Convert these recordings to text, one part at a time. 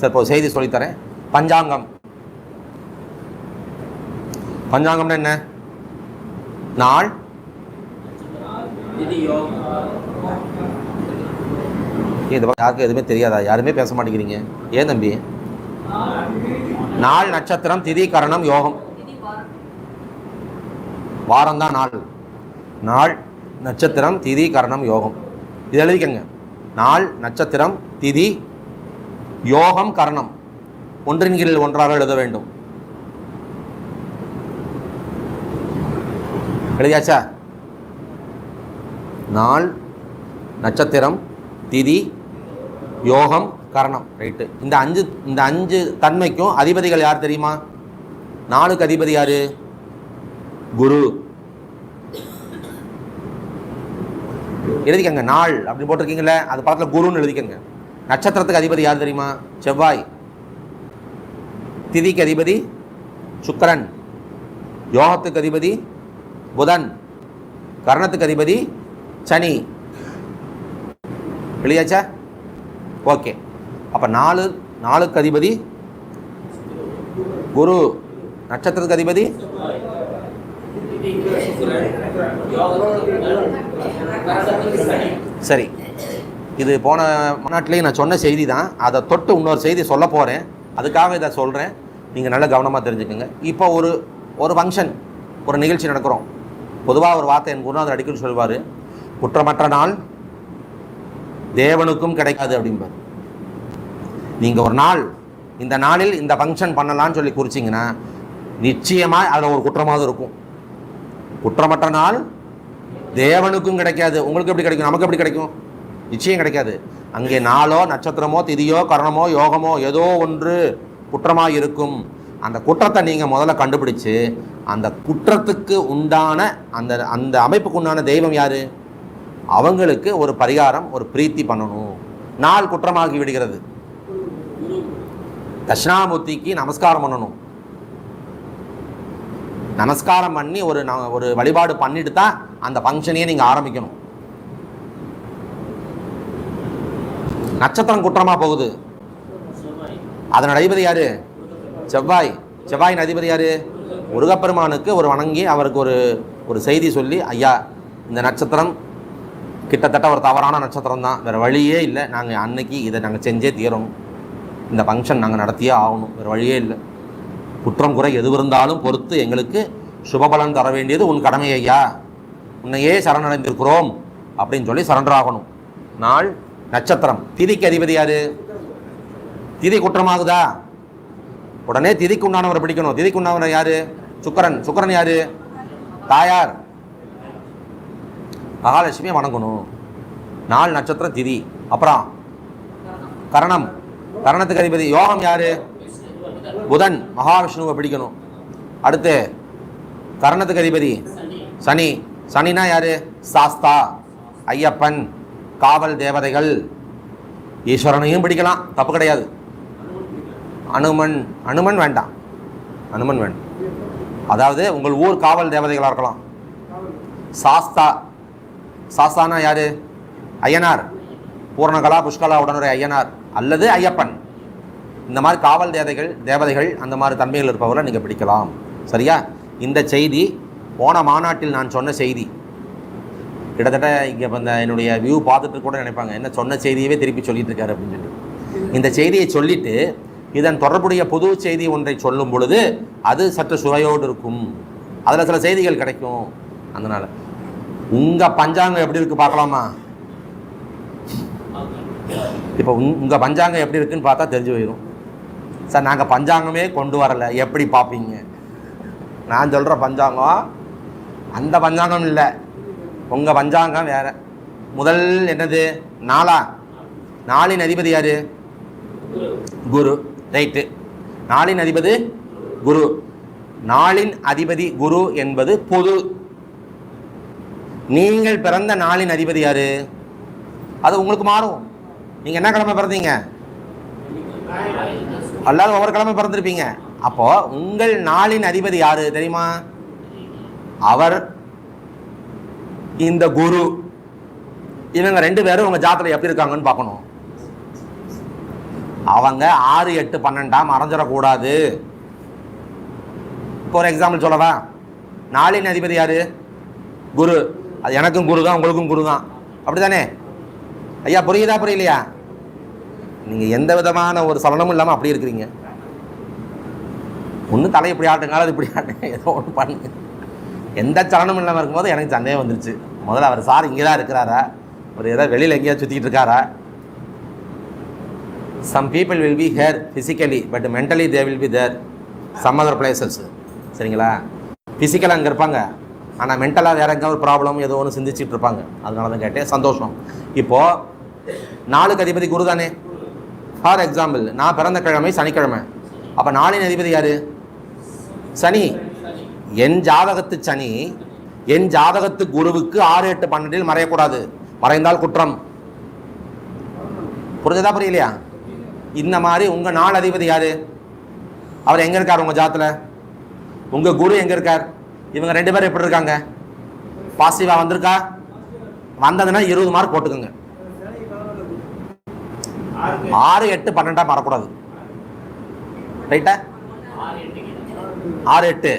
Sir இப்போ செய்தி சொல்லித்தரேன். பஞ்சாங்கம். பஞ்சாங்கம்னா என்ன? நாள், யாருக்கு எதுவுமே தெரியாதா? யாருமே பேச மாட்டேங்கிறீங்க, ஏன் தம்பி? நாள், நட்சத்திரம், திதி, கரணம், யோகம். வாரம் தான் நாள். நாள், நட்சத்திரம், திதி, கரணம், யோகம். இது எழுதிக்கங்க. நாள், நட்சத்திரம், திதி, யோகம், கரணம் ஒன்றின் கீழ் ஒன்றாக எழுத வேண்டும். எழுதியாச்சா? நாள், நட்சத்திரம், திதி, யோகம், கரணம். ரைட்டு. இந்த அஞ்சு தன்மைக்கும் அதிபதிகள் யார் தெரியுமா? நாளுக்கு அதிபதி யாரு? குரு. எழுதிக்கங்க. நாள் அப்படின்னு போட்டிருக்கீங்கல்ல, அது பக்கத்தில் குருன்னு எழுதிக்கங்க. நட்சத்திரத்துக்கு அதிபதி யார் தெரியுமா? செவ்வாய். திதிக்கு அதிபதி சுக்கிரன். யோகத்துக்கு அதிபதி புதன். கரணத்துக்கு அதிபதி சனி. எழுதியாச்சா? ஓகே. அப்ப நாளுக்கு அதிபதி குரு. நட்சத்திரத்துக்கு அதிபதி சரி. இது போன மாநாட்டிலேயே நான் சொன்ன செய்தி தான். அதை தொட்டு இன்னொரு செய்தி சொல்ல போகிறேன். அதுக்காக இதை சொல்கிறேன். நீங்கள் நல்லா கவனமாக தெரிஞ்சுக்கோங்க. இப்போ ஒரு ஃபங்க்ஷன், ஒரு நிகழ்ச்சி நடக்கிறோம். பொதுவாக ஒரு வார்த்தை என் குருநாதர் அடிக்கடி சொல்வார், குற்றமற்ற நாள் தேவனுக்கும் கிடைக்காது அப்படிம்பார். நீங்கள் ஒரு நாள், இந்த நாளில் இந்த ஃபங்க்ஷன் பண்ணலான்னு சொல்லி குறிச்சிங்கன்னா நிச்சயமாக அதில் ஒரு குற்றமாக இருக்கும். குற்றமற்ற நாள் தேவனுக்கும் கிடைக்காது. உங்களுக்கு எப்படி கிடைக்கும்? நமக்கு எப்படி கிடைக்கும்? நிச்சயம் கிடைக்காது. அங்கே நாளோ, நட்சத்திரமோ, திதியோ, கரணமோ, யோகமோ ஏதோ ஒன்று குற்றமாக இருக்கும். அந்த குற்றத்தை நீங்கள் முதல்ல கண்டுபிடிச்சு அந்த குற்றத்துக்கு உண்டான அந்த அமைப்புக்கு உண்டான தெய்வம் யார், அவங்களுக்கு ஒரு பரிகாரம், ஒரு பிரீத்தி பண்ணணும். நாள் குற்றமாகி விடுகிறது. தட்சிணாமூர்த்திக்கு நமஸ்காரம் பண்ணணும். நமஸ்காரம் பண்ணி ஒரு வழிபாடு பண்ணிட்டு தான் அந்த ஃபங்க்ஷனையே நீங்கள் ஆரம்பிக்கணும். நட்சத்திரம் குற்றமா போகுது. அதன் அதிபதி யாரு? செவ்வாய். செவ்வாயின் அதிபதி யாரு? முருகப்பெருமானுக்கு ஒரு வணங்கி அவருக்கு ஒரு செய்தி சொல்லி, ஐயா இந்த நட்சத்திரம் கிட்டத்தட்ட ஒரு தவறான நட்சத்திரம் தான், வேறு வழியே இல்லை, நாங்கள் அன்னைக்கு இதை நாங்கள் செஞ்சே தீரணும், இந்த ஃபங்க்ஷன் நாங்கள் நடத்தியே ஆகணும், வேறு வழியே இல்லை, குற்றம் குறை எது இருந்தாலும் பொறுத்து எங்களுக்கு சுபபலன் தர வேண்டியது உன் கடமை ஐயா, உன்னையே சரணடைந்திருக்கிறோம் அப்படின்னு சொல்லி சரண்டர் ஆகணும். நாள், நட்சத்திரம். திதிக்கு அதிபதி யாரு? திதி குற்றமாகுதா? உடனே திதிக்கு உண்டானவரை பிடிக்கணும். திதிக்கு உண்டானவர் யாரு? சுக்கிரன். சுக்கிரன் யாரு? தாயார் மகாலட்சுமியை வணங்கணும். நாள், நட்சத்திரம், திதி. அப்புறம் கரணம். கரணத்துக்கு அதிபதி யோகம் யாரு? புதன். மகாவிஷ்ணுவை பிடிக்கணும். அடுத்து கரணத்துக்கு அதிபதி சனி. சனினா யாரு? சாஸ்தா, ஐயப்பன், காவல் தேவதைகள். ஈஸ்வரனையும் பிடிக்கலாம், தப்பு கிடையாது. அனுமன் வேண்டாம். அனுமன் வேண்டாம். அதாவது உங்கள் ஊர் காவல் தேவதைகளாக இருக்கலாம். சாஸ்தா. சாஸ்தானா யாரு? ஐயனார். பூர்ணகலா புஷ்கலா உடனுடைய ஐயனார் அல்லது ஐயப்பன். இந்த மாதிரி காவல் தேவதைகள் அந்த மாதிரி தன்மைகள் இருப்பவரை நீங்கள் பிடிக்கலாம். சரியா? இந்த செய்தி போன மாநாட்டில் நான் சொன்ன செய்தி. கிட்டத்தட்ட இங்கே இப்போ என்னுடைய வியூ பார்த்துட்டு கூட நினைப்பாங்க, என்ன சொன்ன செய்தியவே திருப்பி சொல்லிட்டு இருக்காரு அப்படின்னு சொல்லி. இந்த செய்தியை சொல்லிட்டு இதன் தொடர்புடைய புது செய்தி ஒன்றை சொல்லும் பொழுது அது சற்று சுவையோடு இருக்கும், அதில் சில செய்திகள் கிடைக்கும். அதனால் உங்கள் பஞ்சாங்கம் எப்படி இருக்குது பார்க்கலாமா? இப்போ உங்கள் பஞ்சாங்கம் எப்படி இருக்குன்னு பார்த்தா தெரிஞ்சு போயிடும். சார் நாங்கள் பஞ்சாங்கமே கொண்டு வரலை, எப்படி பார்ப்பீங்க? நான் சொல்கிற பஞ்சாங்கம் அந்த பஞ்சாங்கம் இல்லை, உங்கள் பஞ்சாங்கம் வேறு. முதல் என்னது? நாளா? நாளின் அதிபதி யாரு? குரு. ரைட்டு. நாளின் அதிபதி குரு. நாளின் அதிபதி குரு என்பது பொது. நீங்கள் பிறந்த நாளின் அதிபதி யாரு? அது உங்களுக்கு மாறும். நீங்கள் என்ன கிழமை பிறந்தீங்க? அல்லாத ஒவ்வொரு கிழமை பிறந்திருப்பீங்க. அப்போ உங்கள் நாளின் அதிபதி யாரு தெரியுமா? அவர் இந்த குரு. இவங்க 2 பேரும் உங்க ஜாதகத்துல எப்படி இருக்காங்கன்னு பார்க்கணும். அவங்க 6, 8, 12 மறைஞ்சிடக்கூடாது. இப்போ ஒரு எக்ஸாம்பிள் சொல்லவா? 4 அதிபதி யாரு? குரு. அது எனக்கும் குரு தான், உங்களுக்கும் குரு தான், அப்படிதானே ஐயா? புரியுதா புரியலையா? நீங்க எந்த விதமான ஒரு சலனமும் இல்லாம அப்படி இருக்கிறீங்க. ஒன்றும் தலை இப்படி ஆட்டுங்க, அது இப்படி ஆட்டுங்க, ஏதோ ஒன்று பண்ணுங்க. எந்த சலனமும் இல்லாமல் இருக்கும்போது எனக்கு சந்தேகம் வந்துருச்சு. முதல்ல அவர் சார் இங்கே தான் இருக்கிறாரா, ஒரு ஏதாவது வெளியில் எங்கேயாவது சுற்றிக்கிட்டு இருக்காரா? Some people will be here physically, but mentally they will be there some other places. சரிங்களா? ஃபிசிக்கலாக அங்கே இருப்பாங்க, ஆனால் மென்டலாக வேறு எங்கே ஒரு ப்ராப்ளம் ஏதோ ஒன்று சிந்திச்சுட்டு இருப்பாங்க. அதனால தான் கேட்டேன். சந்தோஷம். இப்போது 4க்கு அதிபதி குரு தானே. ஃபார் எக்ஸாம்பிள், நான் பிறந்த கிழமை சனிக்கிழமை. அப்போ 4 அதிபதி யார்? சனி. என் ஜாதகத்து சனி என் ஜாதகத்து குருவுக்கு 6, 8, 12 மறையக்கூடாது. மறைந்தால் குற்றம். புரிஞ்சதா புரியலையா? இந்த மாதிரி உங்கள் 4 அதிபதி யார்? அவர் எங்கே இருக்கார் உங்கள் ஜாதத்தில்? உங்கள் குரு எங்கே இருக்கார்? இவங்க 2 பேரும் எப்படி இருக்காங்க? பாசிட்டிவாக வந்திருக்கா? வந்ததுன்னா 20 மார்க் போட்டுக்கோங்க. 6, 8, 12 மறக்கூடாது. ரைட்டா? 6, 8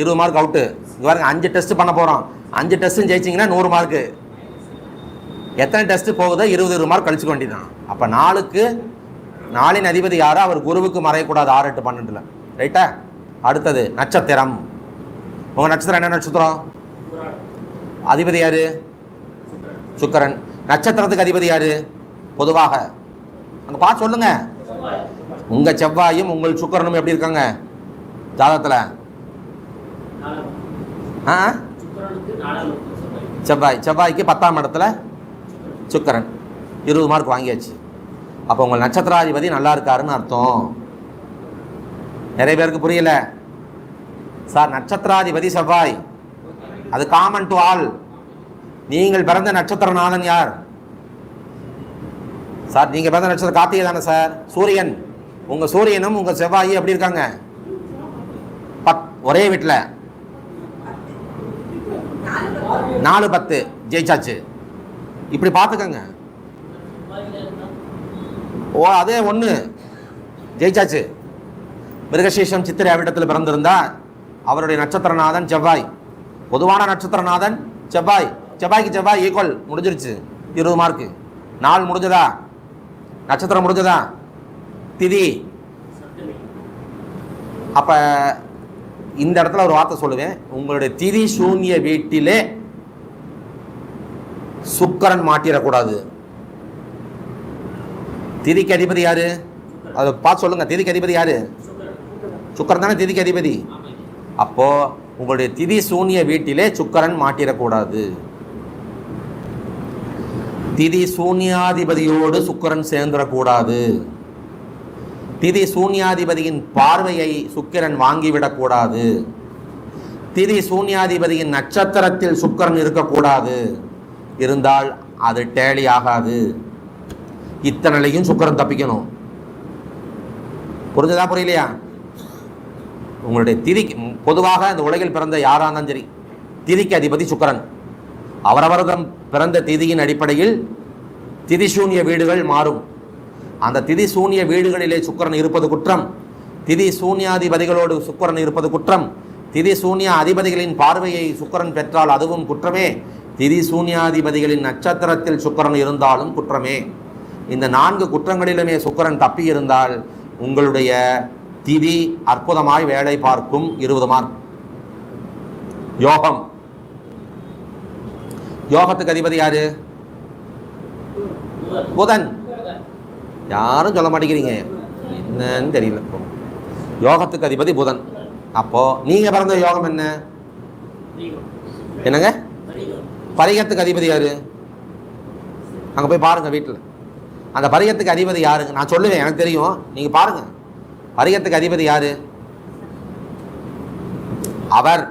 20 மார்க் அவுட்டு. இங்கே பாருங்க, 5 டெஸ்ட் பண்ண போகிறோம். 5 டெஸ்ட்டும் ஜெயிச்சிங்கன்னா 100 மார்க்கு. எத்தனை டெஸ்ட்டு போகுதோ 20 மார்க் கழிச்சுக்க வேண்டியதான். அப்போ 4 அதிபதி யாரோ அவர் குருவுக்கு மறையக்கூடாது 6, 8, 12. ரைட்டா? அடுத்தது நட்சத்திரம். உங்கள் நட்சத்திரம் என்ன நட்சத்திரம்? அதிபதி யாரு? சுக்கிரன். நட்சத்திரத்துக்கு அதிபதி யாரு? பொதுவாக அங்கே பார்த்து சொல்லுங்க. உங்கள் செவ்வாயும் உங்கள் சுக்கிரனும் எப்படி இருக்காங்க ஜாதகத்தில்? செவ்வாய்க்கு 10ஆம் இடத்துல சுக்கிரன். 20 மார்க் வாங்கியாச்சு. அப்போ உங்கள் நட்சத்திராதிபதி நல்லா இருக்காருன்னு அர்த்தம். நிறைய பேருக்கு புரியல. சார், நட்சத்திராதிபதி செவ்வாய், அது காமன் டு ஆல். நீங்கள் பிறந்த நட்சத்திரநாதன் யார் சார்? நீங்கள் பிறந்த நட்சத்திரம் கார்த்திகை தானே சார்? சூரியன். உங்கள் சூரியனும் உங்கள் செவ்வாயும் எப்படி இருக்காங்க? ஒரே வீட்டில் 4, 10 ஜெயிச்சாச்சு. இப்படி பார்த்துக்கங்க. ஓ, அதே 1 ஜெயிச்சாச்சு. மிருகசீஷம் சித்திரை அவிட்டத்தில் பிறந்திருந்தா அவருடைய நட்சத்திரநாதன் செவ்வாய். பொதுவான நட்சத்திரநாதன் செவ்வாய். செவ்வாய்க்கு செவ்வாய் ஈக்குவல். முடிஞ்சிருச்சு. 20 மார்க்கு. நாள் முடிஞ்சதா? நட்சத்திரம் முடிஞ்சதா? திதி. அப்போ இந்த இடத்துல ஒரு வார்த்தை சொல்லுவேன். உங்களுடைய திதி சூன்ய வீட்டிலே சுக்கிரன் மாட்டிடக்கூடாது. திதிக்கு அதிபதி யாரு? அதை பார்த்து சொல்லுங்க. திதிக்கு அதிபதி யாரு? சுக்கிரன் தானே திதிக்கு அதிபதி. அப்போ உங்களுடைய திதி சூன்ய வீட்டிலே சுக்கிரன் மாட்டிடக்கூடாது. திதி சூன்யாதிபதியோடு சுக்கிரன் சேர்ந்துடக்கூடாது. திதி சூன்யாதிபதியின் பார்வையை சுக்கிரன் வாங்கிவிடக்கூடாது. திதி சூன்யாதிபதியின் நட்சத்திரத்தில் சுக்கிரன் இருக்கக்கூடாது. இருந்தால் அது டேலி ஆகாது. இத்தனையும் சுக்கிரன் தப்பிக்கணும். புரிஞ்சதா புரியலையா? உங்களுடைய திதிக்கு பொதுவாக இந்த உலகில் பிறந்த யாராக இருந்தாலும் சரி, திதிக்கு அதிபதி சுக்கிரன். அவரவர்தம் பிறந்த திதியின் அடிப்படையில் திதிசூன்ய வீடுகள் மாறும். அந்த திதி சூன்ய வீடுகளிலே சுக்கிரன் இருப்பது குற்றம். திதி சூன்யாதிபதிகளோடு சுக்கிரன் இருப்பது குற்றம். திதி சூன்ய அதிபதிகளின் பார்வையை சுக்கிரன் பெற்றால் அதுவும் குற்றமே. திதி சூன்யாதிபதிகளின் நட்சத்திரத்தில் சுக்கிரன் இருந்தாலும் குற்றமே. இந்த 4 குற்றங்களிலுமே சுக்கிரன் தப்பி இருந்தால் உங்களுடைய திதி அற்புதமாய் வேலை பார்க்கும். 20 மார்க். யோகம். யோகத்துக்கு அதிபதி யாரு? புதன். யாரும் சொல்ல மாட்டேங்கிறீங்க, என்னன்னு தெரியல. யோகத்துக்கு அதிபதி புதன். அப்போ நீங்க பிறந்த யோகம் என்ன? என்னங்க? பரிகத்துக்கு அதிபதி யாரு? அங்க போய் பாருங்க வீட்டில். அந்த பரிகத்துக்கு அதிபதி யாருங்க? நான் சொல்லுவேன், எனக்கு தெரியும், நீங்க பாருங்க. பரிகத்துக்கு அதிபதி யாரு? அவர்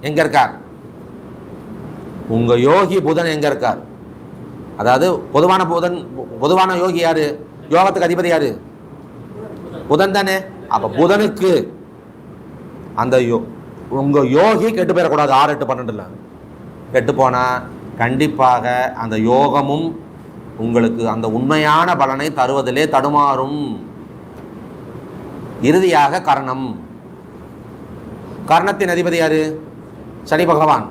எங்க இருக்கார்? உங்க யோகி புதன் எங்க இருக்கார்? அதாவது பொதுவான புதன், பொதுவான யோகி யாரு? யோகத்துக்கு அதிபதி யாரு? புதன் தானே. அப்ப புதனுக்கு அந்த உங்க யோகி கெட்டு போயிடக்கூடாது. 6, 8, 12 கெட்டு போனா கண்டிப்பாக அந்த யோகமும் உங்களுக்கு அந்த உண்மையான பலனை தருவதிலே தடுமாறும். இறுதியாக கர்ணம். கர்ணத்தின் அதிபதி யாரு? சனி பகவான்.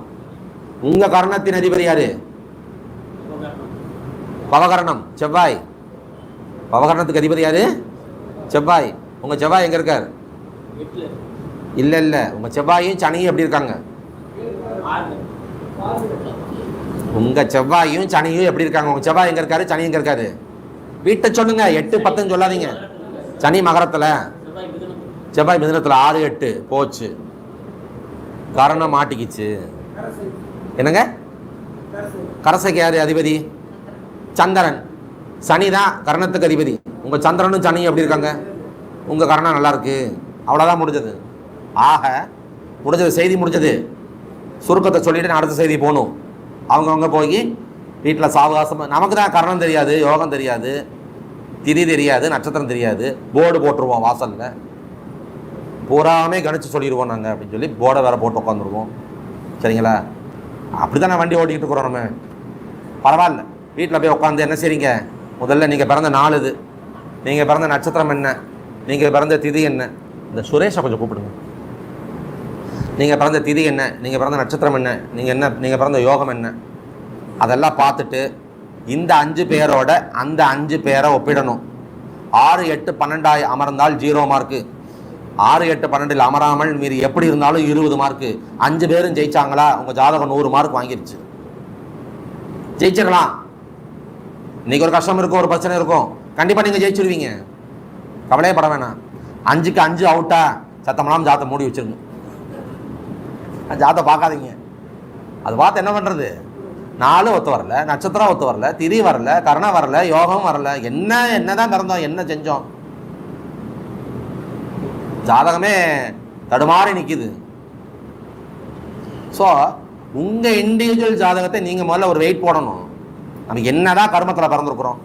உங்க கர்ணத்தின் அதிபதி யாரு? பவகரணம், செவ்வாய். பவகரணத்துக்கு அதிபதி யாரு? செவ்வாய். உங்க செவ்வாய் எங்க இருக்கார்? இல்ல இல்ல, உங்க செவ்வாயும் சனியும் எப்படி இருக்காங்க? உங்க செவ்வாயும் சனியும் எப்படி இருக்காங்க? உங்க செவ்வாய் எங்க இருக்காரு? சனி எங்க இருக்காரு? வீட்டை சொல்லுங்க. 8, 10 சொல்லாதீங்க. சனி மகரத்துல, செவ்வாய் மிதுனத்துல. 6, 8 போச்சு. கரணம் மாட்டிக்கிச்சு. என்னங்க? கரசைக்கு யாரு அதிபதி? சந்திரன். சனி தான் கரணத்துக்கு அதிபதி. உங்க சந்திரனும் சனியும் எப்படி இருக்காங்க? உங்க கரணம் நல்லா இருக்கு. அவ்வளோதான் முடிஞ்சது. ஆக முடிஞ்சது, செய்தி முடிஞ்சது. சுருக்கத்தை சொல்லிட்டு நான் அடுத்த செய்தி போகணும். அவங்கவுங்க போய் வீட்டில் சாவகாசமாக. நமக்கு தான் கரணம் தெரியாது, யோகம் தெரியாது, திதி தெரியாது, நட்சத்திரம் தெரியாது. போர்டு போட்டுருவோம் வாசலில், பூராமே கணிச்சு சொல்லிடுவோம் நாங்கள் அப்படின்னு சொல்லி போர்டை வேறு போட்டு உட்காந்துருவோம். சரிங்களா? அப்படி தான் நான் வண்டி ஓட்டிக்கிட்டு இருக்கிறோம். நம்ம பரவாயில்ல. வீட்டில் போய் உட்காந்து என்ன செய்றீங்க? முதல்ல நீங்கள் பிறந்த நாள் இது, நீங்கள் பிறந்த நட்சத்திரம் என்ன, நீங்கள் பிறந்த திதி என்ன. இந்த சுரேஷை கொஞ்சம் கூப்பிடுங்க. நீங்கள் பிறந்த திதி என்ன, நீங்கள் பிறந்த நட்சத்திரம் என்ன, நீங்கள் பிறந்த யோகம் என்ன, அதெல்லாம் பார்த்துட்டு இந்த 5 பேரோட அந்த 5 பேரை ஒப்பிடணும். 6, 8, 12 அமர்ந்தால் 0 மார்க்கு. 6, 8, 12 அமராமல் மீறி எப்படி இருந்தாலும் 20 மார்க்கு. 5 பேரும் ஜெயிச்சாங்களா? உங்கள் ஜாதகம் 100 மார்க் வாங்கிருச்சு. ஜெயிச்சிடலாம். இன்னைக்கு ஒரு கஷ்டம் இருக்கும், ஒரு பிரச்சனை இருக்கும், கண்டிப்பாக நீங்கள் ஜெயிச்சிருவீங்க. கவலையே பட வேணாம். 5க்கு 5 அவுட்டா சத்தமெல்லாம் ஜாத்தை மூடி வச்சிருங்க. ஜாத்தை பார்க்காதீங்க. அது பார்த்து என்ன பண்ணுறது? 4 ஒத்து வரல, நட்சத்திரம் ஒத்து வரல, திதி வரல, கரணம் வரல, யோகம் வரல. என்னதான் பிறந்தோம், என்ன செஞ்சோம்? ஜாதகமே தடுமாறி நிற்கிது. ஸோ உங்கள் இண்டிவிஜுவல் ஜாதகத்தை நீங்கள் முதல்ல ஒரு வெயிட் போடணும். நம்ம என்னதான் கர்மத்தில் பிறந்திருக்கிறோம்,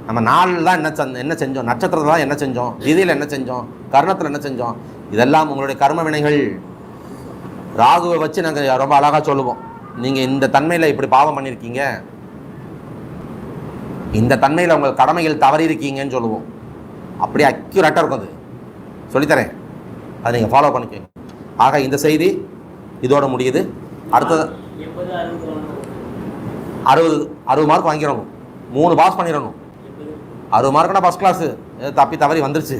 நம்ம நாளில் தான் என்ன செஞ்சோம், நட்சத்திரத்தில் தான் என்ன செஞ்சோம், திதியில் என்ன செஞ்சோம், கர்ணத்தில் என்ன செஞ்சோம், இதெல்லாம் உங்களுடைய கர்ம வினைகள். ராகுவை வச்சு நாங்கள் ரொம்ப அழகாக சொல்லுவோம். நீங்கள் இந்த தன்மையில் இப்படி பாவம் பண்ணியிருக்கீங்க, இந்த தன்மையில் உங்கள் கடமைகள் தவறி இருக்கீங்கன்னு சொல்லுவோம். அப்படி அக்யூரேட்டாக இருக்கும். அது சொல்லித்தரேன், அதை நீங்கள் ஃபாலோ பண்ணிக்கோங்க. ஆக இந்த செய்தி இதோட முடியுது. அடுத்தது 60 மார்க் வாங்கிடணும். 3 பாஸ் பண்ணிடணும். 60 மார்க்னா ஃபஸ்ட் கிளாஸு. தப்பி தவறி வந்துருச்சு.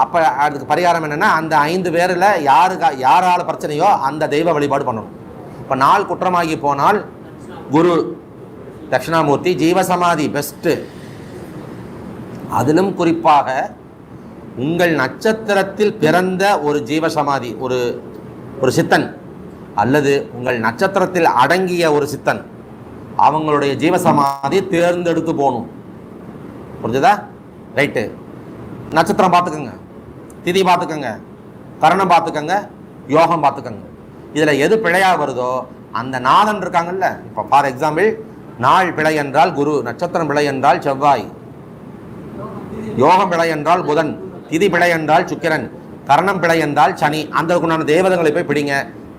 அப்போ அதுக்கு பரிகாரம் என்னென்னா, அந்த 5 பேரில் யாரால பிரச்சனையோ அந்த தெய்வ வழிபாடு பண்ணணும். இப்போ நாள் குற்றமாகி போனால் குரு, தட்சிணாமூர்த்தி, ஜீவசமாதி பெஸ்ட்டு. அதிலும் குறிப்பாக உங்கள் நட்சத்திரத்தில் பிறந்த ஒரு ஜீவசமாதி, ஒரு சித்தன், அல்லது உங்கள் நட்சத்திரத்தில் அடங்கிய ஒரு சித்தன், அவங்களுடைய ஜீவசமாதி தேர்ந்தெடுத்து போகணும். புரிஞ்சுதா? ரைட்டு. நட்சத்திரம் பார்த்துக்கோங்க, திதி பார்த்துக்கோங்க, கரணம் பார்த்துக்கோங்க, யோகம் பார்த்துக்கோங்க. இதில் எது பிழையாக வருதோ அந்த நாதன் இருக்காங்கல்ல. இப்போ ஃபார் எக்ஸாம்பிள், நாள் பிழை என்றால் குரு, நட்சத்திரம் பிழை என்றால் செவ்வாய், யோகம் பிழை என்றால் புதன், திதி பிழை என்றால் சுக்கிரன், கரணம் பிழை என்றால் சனி. அந்த தேவதைகளை போய் பிடிங்க.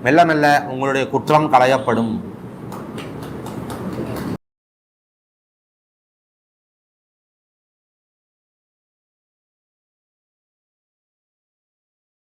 மெல்ல மெல்ல உங்களுடைய குற்றம் களையப்படும்.